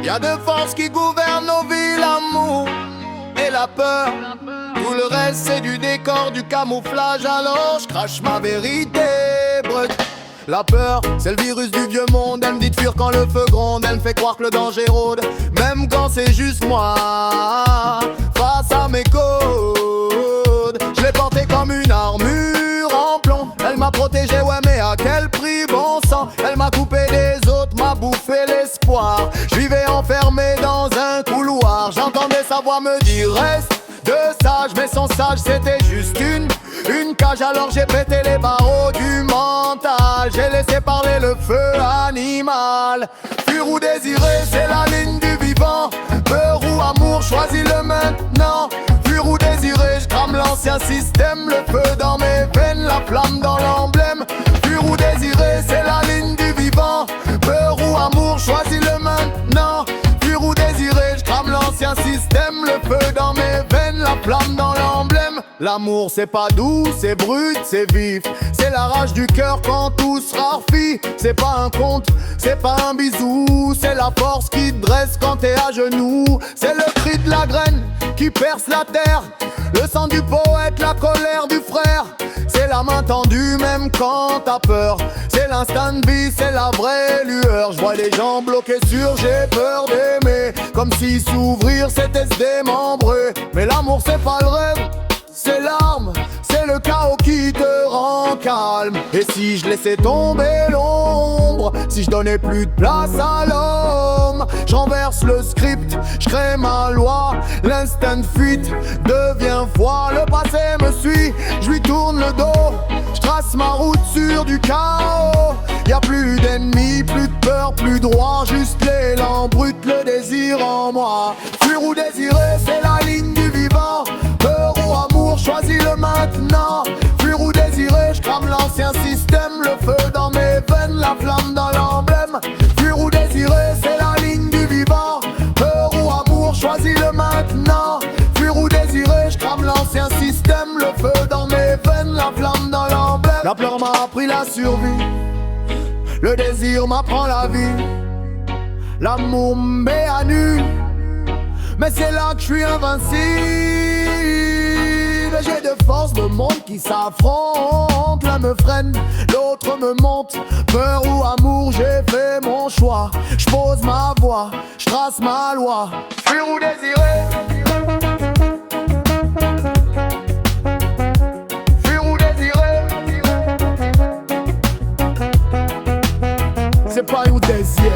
Y a deux forces qui gouvernent nos vies, l'amour et la peur. Tout le reste c'est du décor, du camouflage. Alors je crache ma vérité brute. La peur, c'est le virus du vieux monde. Elle me dit de fuir quand le feu gronde. Elle me fait croire que le danger rôde, même quand c'est juste moi face à mes codes. Je l'ai porté comme une armure en plomb. Elle m'a protégé, ouais, mais à quel prix, bon sang. Elle m'a coupé des autres, m'a bouffé l'espoir. Je vivais enfermé dans un couloir. J'entendais sa voix me dire reste de sage, mais son sage c'était juste une cage. Alors j'ai pété les barreaux du mental. J'ai laissé parler le feu animal. Fuir ou désirer, c'est la ligne du vivant. Peur ou amour, choisis le maintenant. Fuir ou désirer, je crame l'ancien système. Le feu dans mes veines, la flamme dans l'emblème. Fuir ou désirer, c'est la ligne du vivant. Peur ou amour, choisis le maintenant. Fuir ou désirer, je crame l'ancien système. Le feu dans mes veines, la flamme dans l'emblème. L'amour c'est pas doux, c'est brut, c'est vif. C'est la rage du cœur quand tout se rarefié. C'est pas un conte, c'est pas un bisou. C'est la force qui te dresse quand t'es à genoux. C'est le cri de la graine qui perce la terre. Le sang du poète, la colère du frère. C'est la main tendue même quand t'as peur. C'est l'instinct de vie, c'est la vraie lueur. Je vois les gens bloqués sur j'ai peur d'aimer. Comme si s'ouvrir c'était se démembrer. Mais l'amour c'est pas le rêve, c'est l'arme, c'est le chaos qui te rend calme. Et si je laissais tomber l'ombre, si je donnais plus de place à l'homme, j'renverse le script, je crée ma loi. L'instinct de fuite devient foi. Le passé me suit, je lui tourne le dos. Je trace ma route sur du chaos. Y'a plus d'ennemis, plus de peur, plus droit. Juste l'élan brut, le désir en moi. Fuir ou désirer, c'est la ligne du vivant. Peur ou amour, choisis le maintenant. Fuir ou désirer, je crame l'ancien système. Le feu dans mes veines, la flamme dans l'emblème. Fuir ou désirer, c'est la ligne du vivant. Peur ou amour, choisis le maintenant. Fuir ou désirer, je crame l'ancien système. Le feu dans mes veines, la flamme dans l'emblème. La peur m'a appris la survie. Le désir m'apprend la vie. L'amour me met à nu. Mais c'est là que je suis invincible. J'ai deux forces de monde qui s'affrontent. L'un me freine, l'autre me monte. Peur ou amour, j'ai fait mon choix. Je pose ma voix, je trace ma loi. Fuir ou désirer, fuir ou désirer. C'est pas une désir.